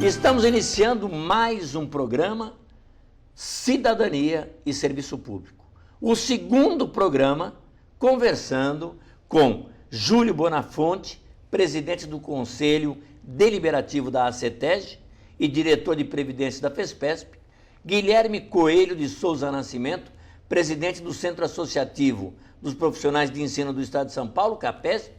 Estamos iniciando mais um programa Cidadania e Serviço Público. O segundo programa conversando com Júlio Bonafonte, presidente do Conselho Deliberativo da ACETEG e diretor de Previdência da FESPESP, Guilherme Coelho de Souza Nascimento, presidente do Centro Associativo dos Profissionais de Ensino do Estado de São Paulo, CAPESP,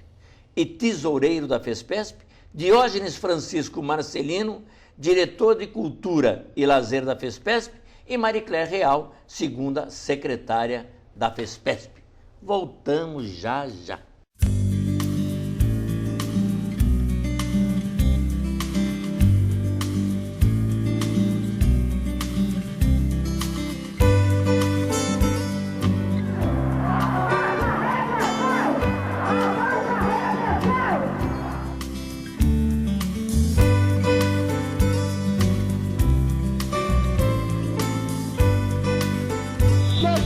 e tesoureiro da FESPESP, Diógenes Francisco Marcelino, diretor de Cultura e Lazer da FESPESP, e Maricler Real, segunda secretária da FESPESP. Voltamos já.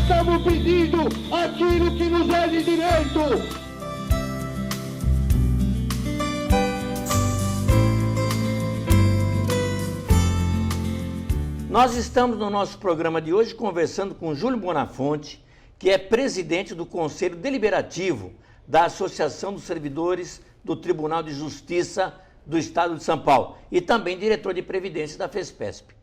Estamos pedindo aquilo que nos é de direito. Nós estamos no nosso programa de hoje conversando com Júlio Bonafonte, que é presidente do Conselho Deliberativo da Associação dos Servidores do Tribunal de Justiça do Estado de São Paulo e também diretor de Previdência da FESPESP.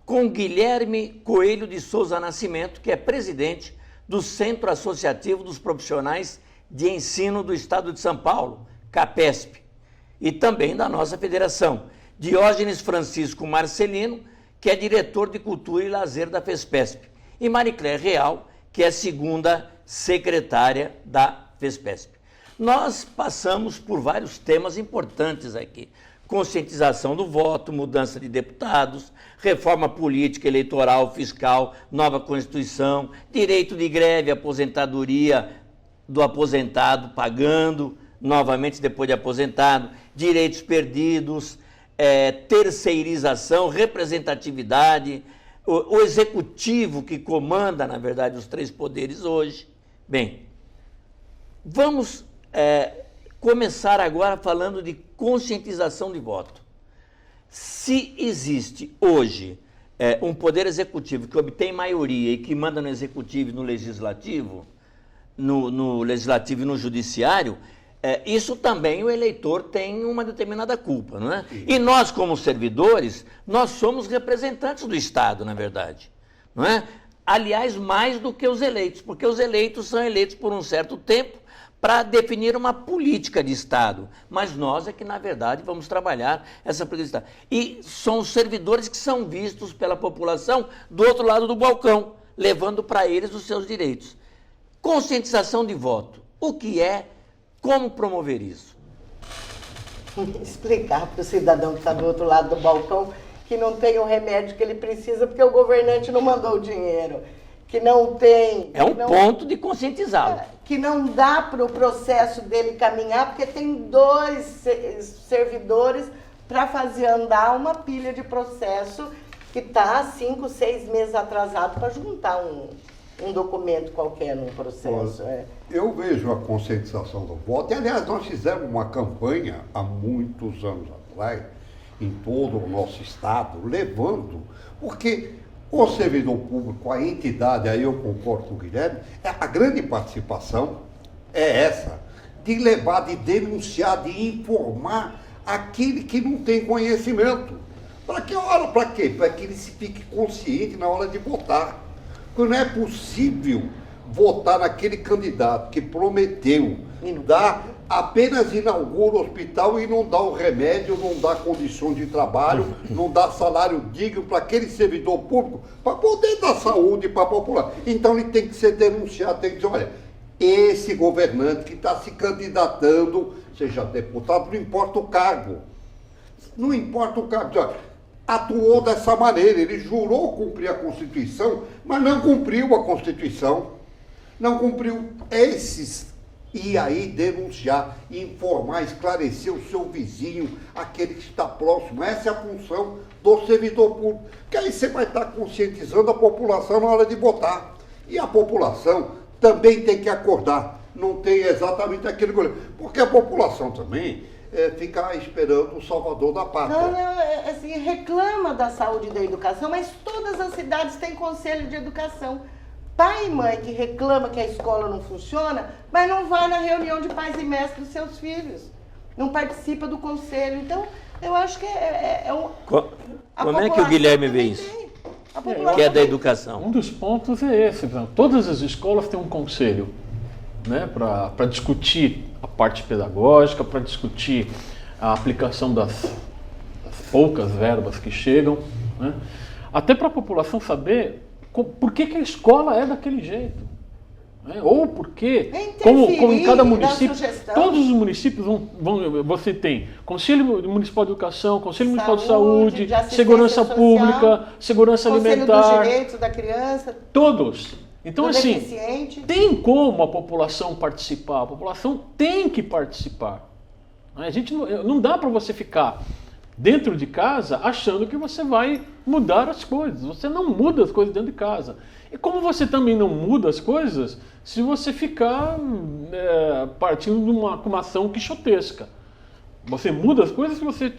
Com Guilherme Coelho de Souza Nascimento, que é presidente do Centro Associativo dos Profissionais de Ensino do Estado de São Paulo, CAPESP, e também da nossa federação, Diógenes Francisco Marcelino, que é diretor de Cultura e Lazer da FESPESP, e Maricler Real, que é segunda secretária da FESPESP. Nós passamos por vários temas importantes aqui: conscientização do voto, mudança de deputados, reforma política, eleitoral, fiscal, nova Constituição, direito de greve, aposentadoria do aposentado pagando novamente depois de aposentado, direitos perdidos, terceirização, representatividade, o executivo que comanda, na verdade, os três poderes hoje. Bem, vamos começar agora falando de conscientização de voto. Se existe hoje um poder executivo que obtém maioria e que manda no executivo e no legislativo, no legislativo e no judiciário, isso também o eleitor tem uma determinada culpa, não é? E nós, como servidores, nós somos representantes do Estado, na verdade, não é? Aliás, mais do que os eleitos, porque os eleitos são eleitos por um certo tempo para definir uma política de Estado, mas nós é que, na verdade, vamos trabalhar essa política de Estado. E são os servidores que são vistos pela população do outro lado do balcão, levando para eles os seus direitos. Conscientização de voto, o que é, como promover isso? Explicar para o cidadão que está do outro lado do balcão que não tem o remédio que ele precisa porque o governante não mandou o dinheiro, que não tem... É um ponto de conscientizá-lo. Que não dá para o processo dele caminhar, porque tem dois servidores para fazer andar uma pilha de processo que está 5, 6 meses atrasado para juntar um documento qualquer num processo. Eu vejo a conscientização do voto, e aliás nós fizemos uma campanha há muitos anos atrás, em todo o nosso estado, levando, porque o servidor público, a entidade, aí eu concordo com o Guilherme, a grande participação é essa, de levar, de denunciar, de informar aquele que não tem conhecimento. Para que hora? Para quê? Para que ele se fique consciente na hora de votar. Porque não é possível votar naquele candidato que prometeu dar, apenas inaugura o hospital e não dá o remédio, não dá condições de trabalho, não dá salário digno para aquele servidor público, para poder dar saúde para a população. Então ele tem que ser denunciado, tem que dizer, olha, esse governante que está se candidatando, seja deputado, não importa o cargo. Não importa o cargo. Atuou dessa maneira, ele jurou cumprir a Constituição, mas não cumpriu a Constituição. Não cumpriu esses. E aí denunciar, informar, esclarecer o seu vizinho, aquele que está próximo. Essa é a função do servidor público. Que aí você vai estar conscientizando a população na hora de votar. E a população também tem que acordar. Não tem exatamente aquele... Porque a população também ficar esperando o salvador da pátria. Não, assim, reclama da saúde e da educação, mas todas as cidades têm conselho de educação. Pai e mãe que reclama que a escola não funciona, mas não vai na reunião de pais e mestres dos seus filhos. Não participa do conselho. Então, eu acho que Como é que o Guilherme vê isso? Que é da educação. Um dos pontos é esse. Todas as escolas têm um conselho, né, para discutir a parte pedagógica, para discutir a aplicação das poucas verbas que chegam, né, até para a população saber por que a escola é daquele jeito. Né, ou porque, como em cada município, todos os municípios você tem Conselho Municipal de Educação, Conselho Municipal de Saúde, Segurança Pública, Segurança Alimentar. Conselho dos Direitos da Criança. Todos. Então, assim, deficiente. tem como a população participar, a população tem que participar. A gente não dá para você ficar dentro de casa achando que você vai mudar as coisas. Você não muda as coisas dentro de casa. E como você também não muda as coisas se você ficar partindo de uma ação quixotesca. Você muda as coisas se você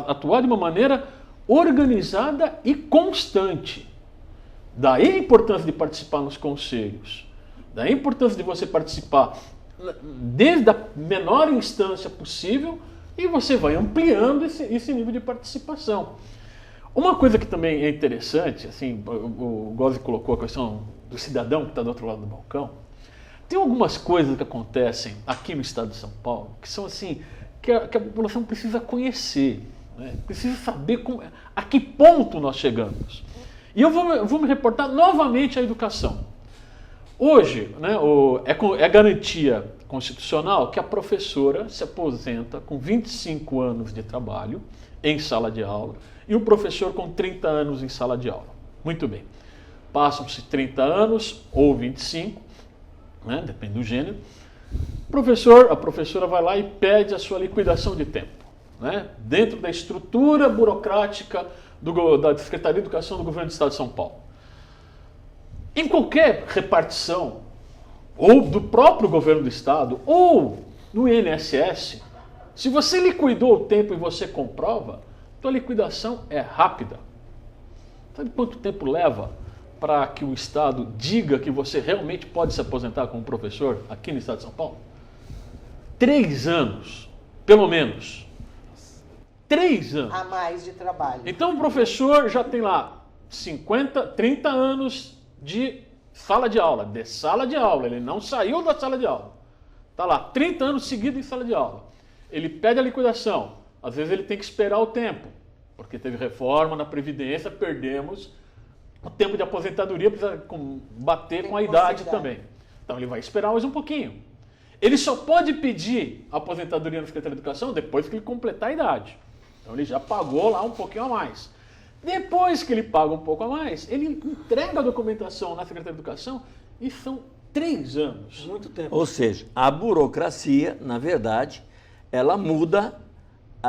atuar de uma maneira organizada e constante. Daí a importância de participar nos conselhos. Daí a importância de você participar desde a menor instância possível e você vai ampliando esse nível de participação. Uma coisa que também é interessante, assim, o Gozzi colocou a questão do cidadão que está do outro lado do balcão. Tem algumas coisas que acontecem aqui no estado de São Paulo que são assim, que a população precisa conhecer, né? Precisa saber a que ponto nós chegamos. E eu vou me reportar novamente à educação. Hoje, né, é garantia constitucional que a professora se aposenta com 25 anos de trabalho em sala de aula e o professor com 30 anos em sala de aula. Muito bem. Passam-se 30 anos ou 25, né, depende do gênero. A professora vai lá e pede a sua liquidação de tempo, né, dentro da estrutura burocrática da Secretaria de Educação do Governo do Estado de São Paulo. Em qualquer repartição, ou do próprio governo do Estado, ou no INSS, se você liquidou o tempo e você comprova, tua liquidação é rápida. Sabe quanto tempo leva para que o Estado diga que você realmente pode se aposentar como professor aqui no Estado de São Paulo? 3 anos, pelo menos. 3 anos. A mais de trabalho. Então o professor já tem lá 30 anos de sala de aula, ele não saiu da sala de aula. Está lá 30 anos seguidos em sala de aula. Ele pede a liquidação, às vezes ele tem que esperar o tempo, porque teve reforma na Previdência, perdemos o tempo de aposentadoria, precisa bater com a idade também. Então ele vai esperar mais um pouquinho. Ele só pode pedir a aposentadoria na Secretaria de Educação depois que ele completar a idade. Então ele já pagou lá um pouquinho a mais. Depois que ele paga um pouco a mais, ele entrega a documentação na Secretaria de Educação e são 3 anos. Muito tempo. Ou seja, a burocracia, na verdade, ela muda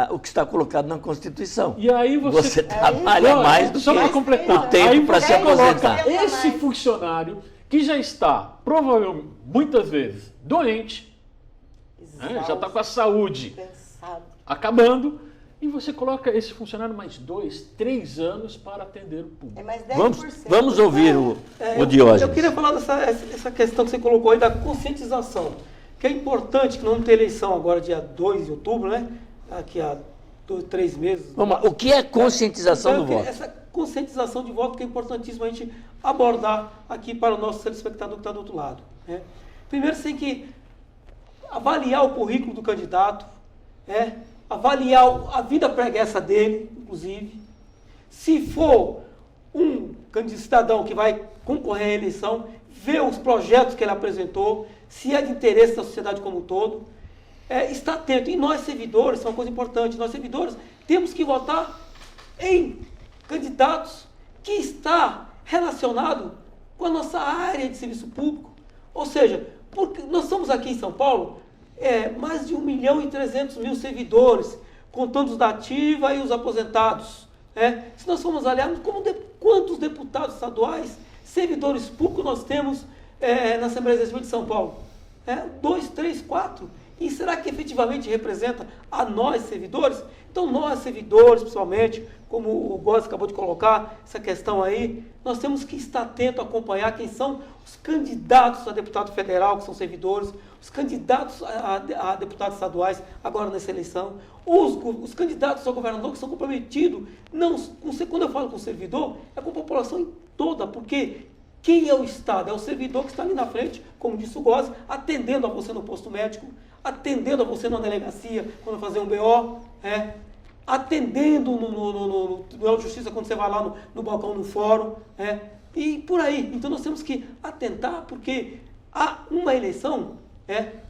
o que está colocado na Constituição. E aí você trabalha mais do que para completar. o tempo para se aposentar. Esse funcionário que já está, provavelmente, muitas vezes, doente, né, já está com a saúde acabando, e você coloca esse funcionário mais 2, 3 anos para atender o público. É mais 10%. Vamos ouvir o Diógenes. Eu queria falar dessa questão que você colocou aí da conscientização, que é importante que não tem eleição agora dia 2 de outubro, né? Daqui a 3 meses. Vamos lá. O que é conscientização do voto? Essa conscientização de voto que é importantíssimo a gente abordar aqui para o nosso telespectador que está do outro lado, né? Primeiro você tem que avaliar o currículo do candidato, avaliar a vida pregressa dele, inclusive. Se for um cidadão que vai concorrer à eleição, ver os projetos que ele apresentou, se é de interesse da sociedade como um todo, está atento. E nós, servidores, isso é uma coisa importante, nós, servidores, temos que votar em candidatos que está relacionado com a nossa área de serviço público. Ou seja, porque nós somos aqui em São Paulo, mais de 1.300.000 servidores, contando os da ativa e os aposentados. Se nós formos olhar quantos deputados estaduais, servidores públicos nós temos na Assembleia Legislativa de São Paulo? 2, 3, 4. E será que efetivamente representa a nós, servidores? Então, nós, servidores, principalmente, como o Góes acabou de colocar, essa questão aí, nós temos que estar atento a acompanhar quem são os candidatos a deputado federal, que são servidores, os candidatos a deputados estaduais, agora nessa eleição, os candidatos a governador que são comprometidos, não, quando eu falo com o servidor, é com a população toda, porque quem é o Estado? É o servidor que está ali na frente, como disse o Góes, atendendo a você no posto médico, atendendo a você na delegacia, quando fazer um BO, atendendo no Tribunal de Justiça, quando você vai lá no balcão, no fórum, e por aí. Então nós temos que atentar, porque uma eleição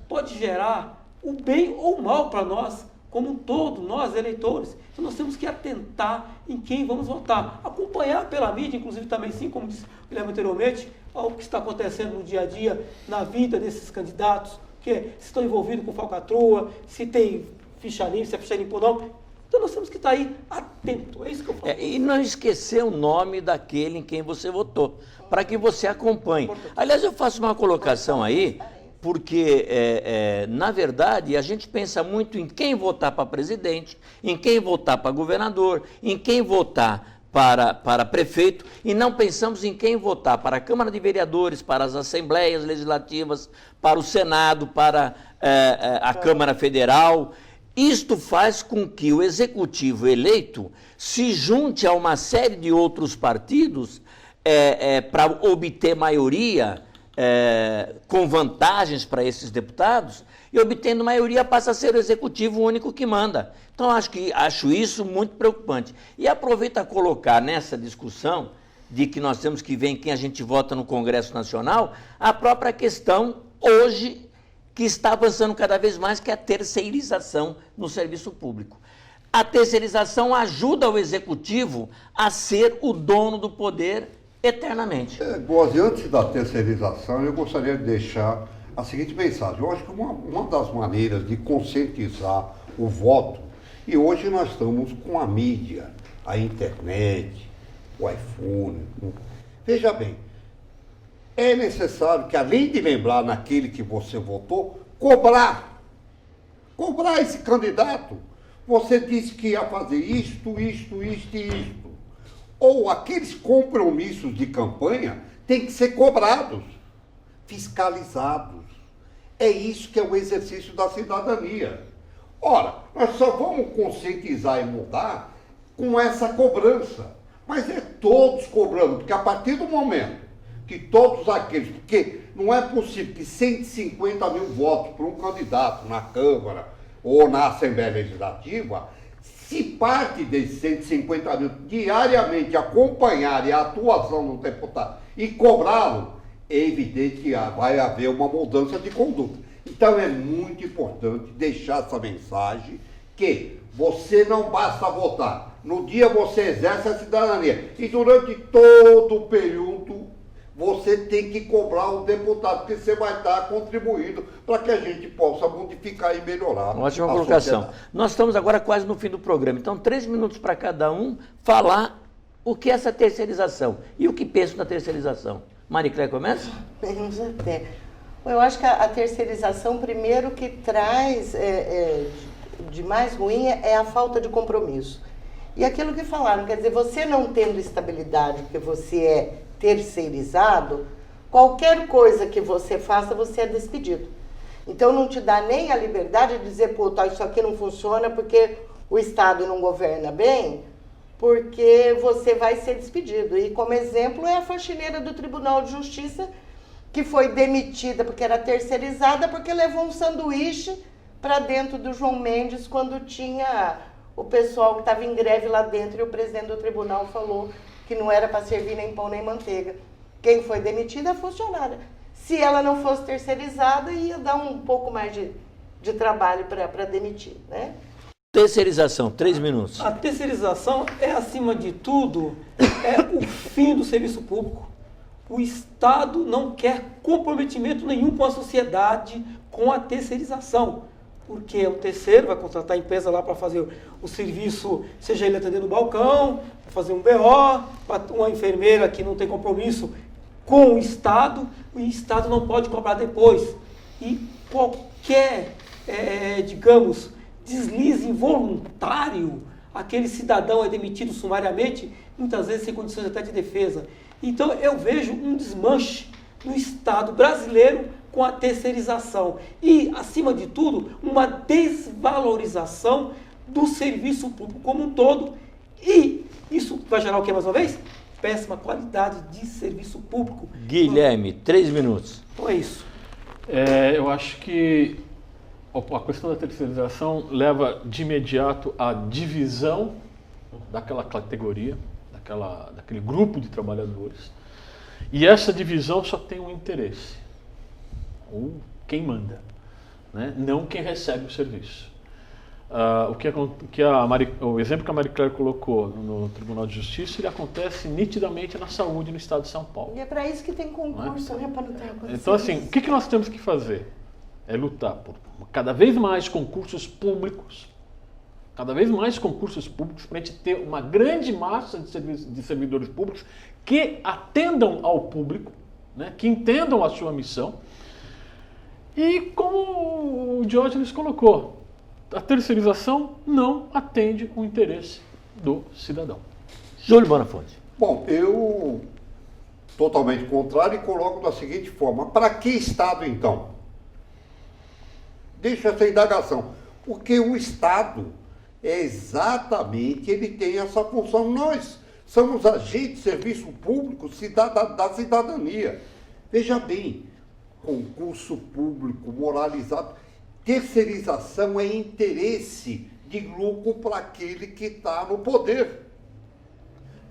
pode gerar o bem ou o mal para nós, como um todo, nós eleitores. Então nós temos que atentar em quem vamos votar. Acompanhar pela mídia, inclusive também, sim, como disse o Guilherme anteriormente, o que está acontecendo no dia a dia, na vida desses candidatos, se estão envolvidos com falcatrua, se tem ficha limpa, se é ficha limpa ou não. Então nós temos que estar aí atento, é isso que eu falo. E não esquecer o nome daquele em quem você votou, para que você acompanhe. Aliás, eu faço uma colocação aí, porque, na verdade, a gente pensa muito em quem votar para presidente, em quem votar para governador, em quem votar para prefeito, e não pensamos em quem votar para a Câmara de Vereadores, para as Assembleias Legislativas, para o Senado, para a Câmara Federal. Isto faz com que o Executivo eleito se junte a uma série de outros partidos para obter maioria, com vantagens para esses deputados, e obtendo maioria passa a ser o Executivo o único que manda. Então, acho isso muito preocupante. E aproveito a colocar nessa discussão de que nós temos que ver em quem a gente vota no Congresso Nacional, a própria questão hoje que está avançando cada vez mais, que é a terceirização no serviço público. A terceirização ajuda o Executivo a ser o dono do poder eternamente. Góes, antes da terceirização, eu gostaria de deixar a seguinte mensagem. Eu acho que uma das maneiras de conscientizar o voto, e hoje nós estamos com a mídia, a internet, o iPhone. Veja bem, é necessário que, além de lembrar naquele que você votou, cobrar esse candidato. Você disse que ia fazer isto e isto. Ou aqueles compromissos de campanha têm que ser cobrados, fiscalizados. É isso que é o exercício da cidadania. Ora, nós só vamos conscientizar e mudar com essa cobrança. Mas é todos cobrando, porque a partir do momento que todos aqueles, porque não é possível que 150 mil votos para um candidato na Câmara ou na Assembleia Legislativa, se parte desses 150 mil diariamente acompanharem a atuação do deputado e cobrá-lo, é evidente que vai haver uma mudança de conduta. Então é muito importante deixar essa mensagem que você não basta votar. No dia você exerce a cidadania e durante todo o período você tem que cobrar o deputado, porque você vai estar contribuindo para que a gente possa modificar e melhorar. Ótima colocação. Sociedade. Nós estamos agora quase no fim do programa, então 3 minutos para cada um falar o que é essa terceirização e o que pensa na terceirização. Mariclé, começa? Vamos até. Eu acho que a terceirização, primeiro, que traz de mais ruim é a falta de compromisso. E aquilo que falaram, quer dizer, você não tendo estabilidade, porque você é terceirizado, qualquer coisa que você faça, você é despedido. Então não te dá nem a liberdade de dizer, pô, tá, isso aqui não funciona porque o Estado não governa bem, porque você vai ser despedido. E como exemplo é a faxineira do Tribunal de Justiça, que foi demitida porque era terceirizada, porque levou um sanduíche para dentro do João Mendes quando tinha o pessoal que estava em greve lá dentro e o presidente do tribunal falou que não era para servir nem pão nem manteiga. Quem foi demitida é a funcionária. Se ela não fosse terceirizada, ia dar um pouco mais de trabalho para demitir, né? Terceirização, 3 minutos. A terceirização é, acima de tudo, o fim do serviço público. O Estado não quer comprometimento nenhum com a sociedade com a terceirização. Porque o terceiro vai contratar a empresa lá para fazer o serviço, seja ele atendendo o balcão, para fazer um BO, uma enfermeira que não tem compromisso com o Estado não pode cobrar depois. E qualquer digamos, deslize involuntário, aquele cidadão é demitido sumariamente, muitas vezes sem condições até de defesa. Então eu vejo um desmanche no Estado brasileiro com a terceirização e, acima de tudo, uma desvalorização do serviço público como um todo. E isso vai gerar o que mais uma vez? Péssima qualidade de serviço público. Guilherme, 3 minutos. Então é isso. Eu acho que a questão da terceirização leva de imediato à divisão daquela categoria, daquele grupo de trabalhadores. E essa divisão só tem um interesse, ou quem manda, né? Não quem recebe o serviço. O exemplo que a Marie Claire colocou no Tribunal de Justiça, ele acontece nitidamente na saúde no estado de São Paulo. E é para isso que tem concurso, né? Para não ter acontecido. Então, assim, o que nós temos que fazer? É lutar por cada vez mais concursos públicos, para a gente ter uma grande massa de servidores públicos que atendam ao público, né, que entendam a sua missão. E como o Diógenes colocou, a terceirização não atende o interesse do cidadão. Júlio Bonafonte. Bom, eu totalmente contrário e coloco da seguinte forma: para que Estado então? Deixa essa indagação, porque o Estado ele tem essa função. Nós somos agentes de serviço público da cidadania. Veja bem, concurso público moralizado, terceirização é interesse de lucro para aquele que está no poder.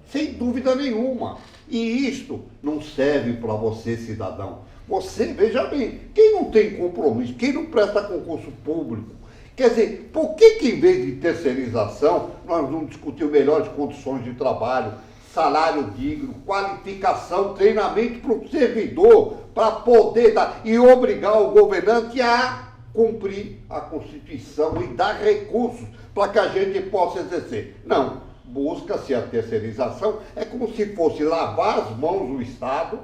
Sem dúvida nenhuma. E isto não serve para você, cidadão. Você, veja bem, quem não tem compromisso, quem não presta concurso público, quer dizer, por que em vez de terceirização, nós vamos discutir melhores condições de trabalho, salário digno, qualificação, treinamento para o servidor, para poder dar e obrigar o governante a cumprir a Constituição e dar recursos para que a gente possa exercer? Não, busca-se a terceirização, é como se fosse lavar as mãos do Estado,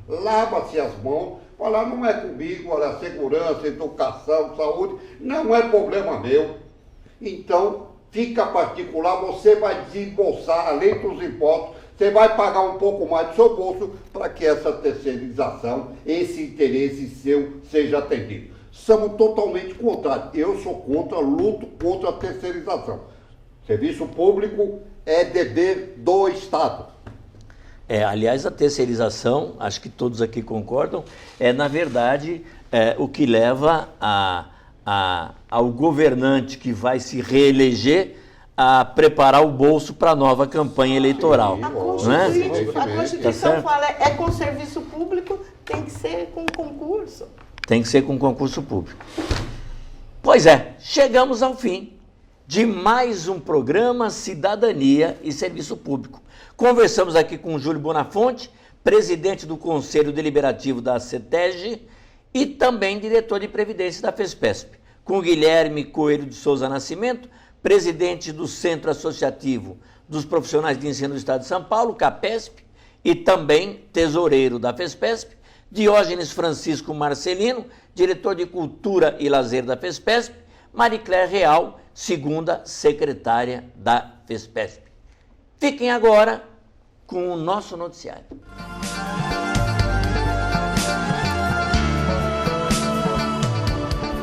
lava-se as mãos, fala, não é comigo, olha, segurança, educação, saúde, não é problema meu. Então, fica particular, você vai desembolsar, além dos impostos, você vai pagar um pouco mais do seu bolso para que essa terceirização, esse interesse seu seja atendido. Somos totalmente contrários. Eu sou contra, luto contra a terceirização. Serviço público é dever do Estado. Aliás, a terceirização, acho que todos aqui concordam, na verdade, o que leva ao governante que vai se reeleger a preparar o bolso para a nova campanha eleitoral. A Constituição fala, é com serviço público, tem que ser com concurso. Tem que ser com concurso público. Pois é, chegamos ao fim de mais um programa Cidadania e Serviço Público. Conversamos aqui com o Júlio Bonafonte, presidente do Conselho Deliberativo da CETEG e também diretor de Previdência da FESPESP, com o Guilherme Coelho de Souza Nascimento, presidente do Centro Associativo dos Profissionais de Ensino do Estado de São Paulo, CAPESP, e também tesoureiro da FESPESP, Diógenes Francisco Marcelino, diretor de Cultura e Lazer da FESPESP, Marie Claire Real, segunda secretária da FESPESP. Fiquem agora com o nosso noticiário.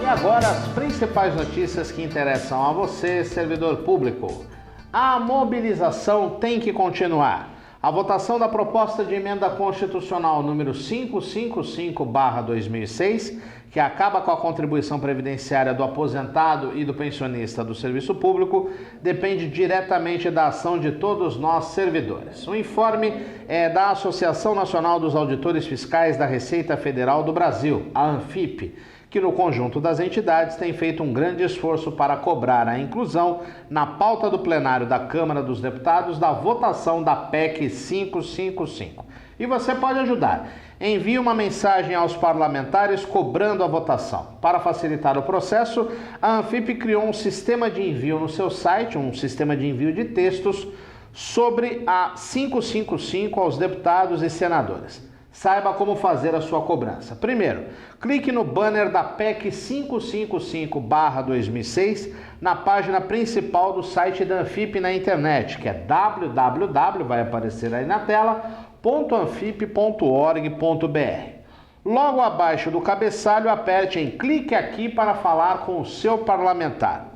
E agora as principais notícias que interessam a você, servidor público. A mobilização tem que continuar. A votação da proposta de emenda constitucional número 555/2006, que acaba com a contribuição previdenciária do aposentado e do pensionista do serviço público, depende diretamente da ação de todos nós servidores. O informe é da Associação Nacional dos Auditores Fiscais da Receita Federal do Brasil, a ANFIP, que no conjunto das entidades tem feito um grande esforço para cobrar a inclusão na pauta do plenário da Câmara dos Deputados da votação da PEC 555. E você pode ajudar. Envie uma mensagem aos parlamentares cobrando a votação. Para facilitar o processo, a ANFIP criou um sistema de envio no seu site, um sistema de envio de textos sobre a 555 aos deputados e senadores. Saiba como fazer a sua cobrança. Primeiro, clique no banner da PEC 555/2006 na página principal do site da Anfip na internet, que é www, vai aparecer aí na tela, .anfip.org.br. Logo abaixo do cabeçalho, aperte em clique aqui para falar com o seu parlamentar.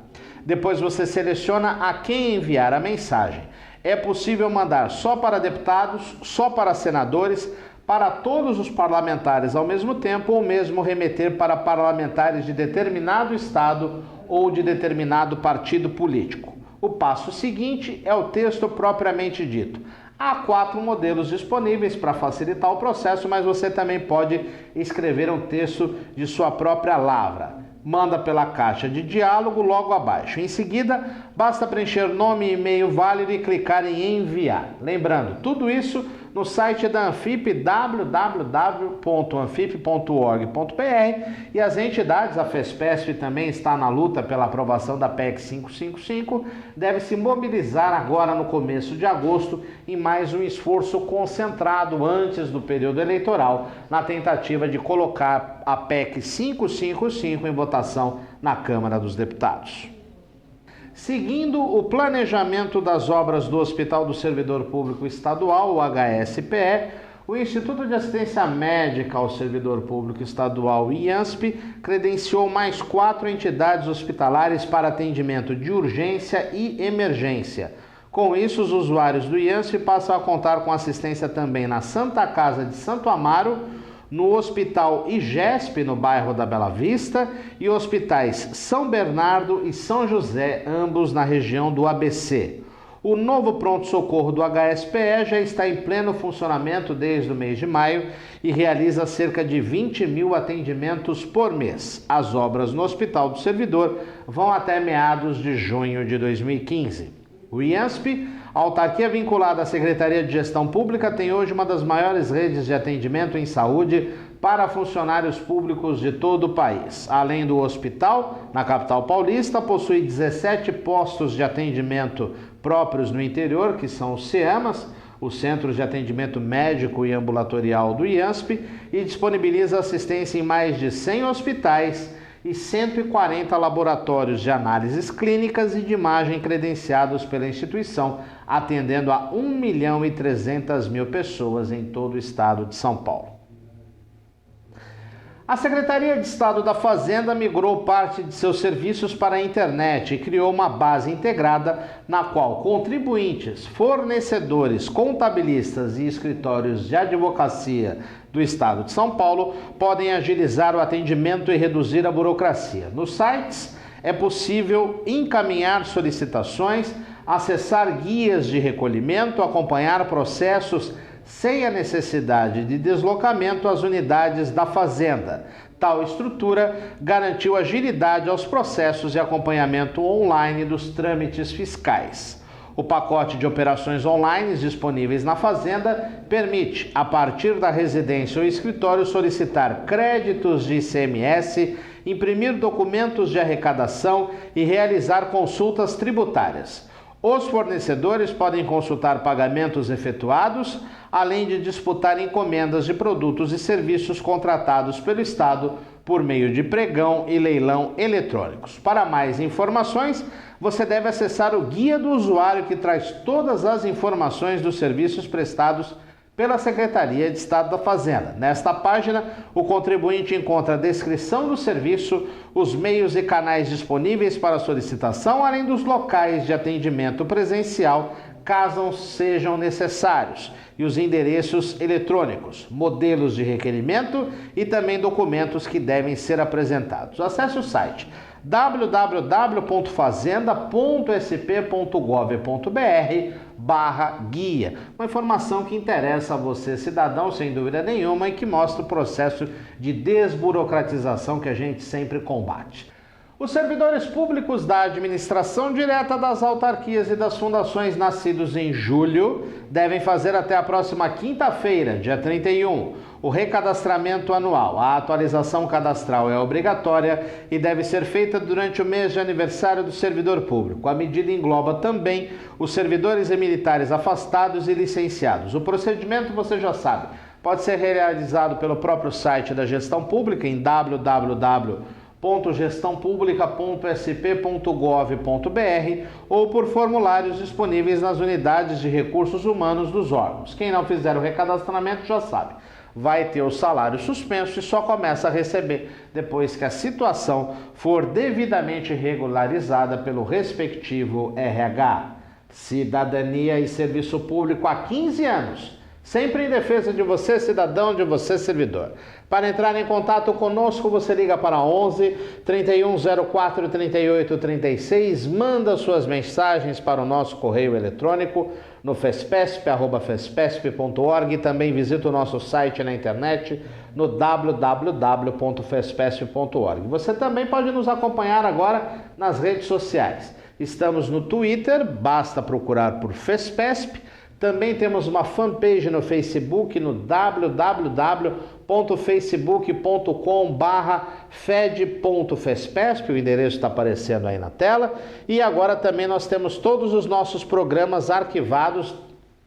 Depois você seleciona a quem enviar a mensagem. É possível mandar só para deputados, só para senadores, para todos os parlamentares ao mesmo tempo, ou mesmo remeter para parlamentares de determinado estado ou de determinado partido político. O passo seguinte é o texto propriamente dito. Há 4 modelos disponíveis para facilitar o processo, mas você também pode escrever um texto de sua própria lavra. Manda pela caixa de diálogo logo abaixo. Em seguida, basta preencher nome e e-mail válido e clicar em enviar. Lembrando, tudo isso no site da Anfip, www.anfip.org.br, e as entidades, a FESPESP também está na luta pela aprovação da PEC 555, deve se mobilizar agora no começo de agosto em mais um esforço concentrado antes do período eleitoral, na tentativa de colocar a PEC 555 em votação na Câmara dos Deputados. Seguindo o planejamento das obras do Hospital do Servidor Público Estadual, o HSPE, o Instituto de Assistência Médica ao Servidor Público Estadual, IANSP, credenciou mais 4 entidades hospitalares para atendimento de urgência e emergência. Com isso, os usuários do IANSP passam a contar com assistência também na Santa Casa de Santo Amaro, no Hospital IGESP, no bairro da Bela Vista, e hospitais São Bernardo e São José, ambos na região do ABC. O novo pronto-socorro do HSPE já está em pleno funcionamento desde o mês de maio e realiza cerca de 20 mil atendimentos por mês. As obras no Hospital do Servidor vão até meados de junho de 2015. O IANSP, a autarquia vinculada à Secretaria de Gestão Pública, tem hoje uma das maiores redes de atendimento em saúde para funcionários públicos de todo o país. Além do hospital, na capital paulista, possui 17 postos de atendimento próprios no interior, que são os CEAMAS, os Centros de Atendimento Médico e Ambulatorial do IANSP, e disponibiliza assistência em mais de 100 hospitais e 140 laboratórios de análises clínicas e de imagem credenciados pela instituição, atendendo a 1.300.000 pessoas em todo o estado de São Paulo. A Secretaria de Estado da Fazenda migrou parte de seus serviços para a internet e criou uma base integrada na qual contribuintes, fornecedores, contabilistas e escritórios de advocacia do Estado de São Paulo podem agilizar o atendimento e reduzir a burocracia. Nos sites é possível encaminhar solicitações, acessar guias de recolhimento, acompanhar processos sem a necessidade de deslocamento às unidades da Fazenda. Tal estrutura garantiu agilidade aos processos de acompanhamento online dos trâmites fiscais. O pacote de operações online disponíveis na Fazenda permite, a partir da residência ou escritório, solicitar créditos de ICMS, imprimir documentos de arrecadação e realizar consultas tributárias. Os fornecedores podem consultar pagamentos efetuados, além de disputar encomendas de produtos e serviços contratados pelo Estado por meio de pregão e leilão eletrônicos. Para mais informações, você deve acessar o Guia do Usuário, que traz todas as informações dos serviços prestados pela Secretaria de Estado da Fazenda. Nesta página, o contribuinte encontra a descrição do serviço, os meios e canais disponíveis para solicitação, além dos locais de atendimento presencial, caso sejam necessários, e os endereços eletrônicos, modelos de requerimento e também documentos que devem ser apresentados. Acesse o site www.fazenda.sp.gov.br/guia. Uma informação que interessa a você, cidadão, sem dúvida nenhuma, e que mostra o processo de desburocratização que a gente sempre combate. Os servidores públicos da administração direta das autarquias e das fundações nascidos em julho devem fazer até a próxima quinta-feira, dia 31, o recadastramento anual. A atualização cadastral é obrigatória e deve ser feita durante o mês de aniversário do servidor público. A medida engloba também os servidores e militares afastados e licenciados. O procedimento você já sabe. pode ser realizado pelo próprio site da Gestão Pública em www.gestãopublica.sp.gov.br ou por formulários disponíveis nas unidades de recursos humanos dos órgãos. Quem não fizer o recadastramento já sabe, vai ter o salário suspenso e só começa a receber depois que a situação for devidamente regularizada pelo respectivo RH. Cidadania e Serviço Público há 15 anos. Sempre em defesa de você, cidadão, de você, servidor. Para entrar em contato conosco, você liga para 11 3104 3836, manda suas mensagens para o nosso correio eletrônico no fespesp@fespesp.org e também visita o nosso site na internet no www.fespesp.org. Você também pode nos acompanhar agora nas redes sociais. Estamos no Twitter, basta procurar por Fespesp. Também temos uma fanpage no Facebook, no www.facebook.com/fed.fespesp, o endereço está aparecendo aí na tela. E agora também nós temos todos os nossos programas arquivados,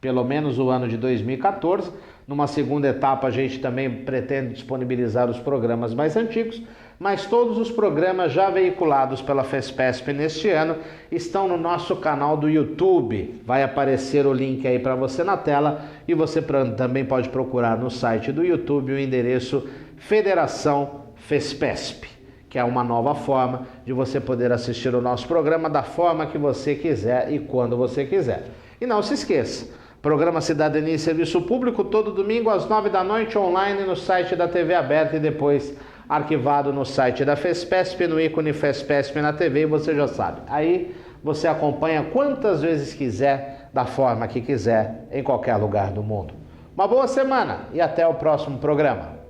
pelo menos o ano de 2014. Numa segunda etapa a gente também pretende disponibilizar os programas mais antigos, mas todos os programas já veiculados pela Fespesp neste ano estão no nosso canal do YouTube. Vai aparecer o link aí para você na tela e você também pode procurar no site do YouTube o endereço Federação Fespesp, que é uma nova forma de você poder assistir o nosso programa da forma que você quiser e quando você quiser. E não se esqueça, programa Cidadania e Serviço Público todo domingo às 9 da noite online no site da TV Aberta e depois arquivado no site da Fespesp, no ícone Fespesp na TV, você já sabe. Aí você acompanha quantas vezes quiser, da forma que quiser, em qualquer lugar do mundo. Uma boa semana e até o próximo programa.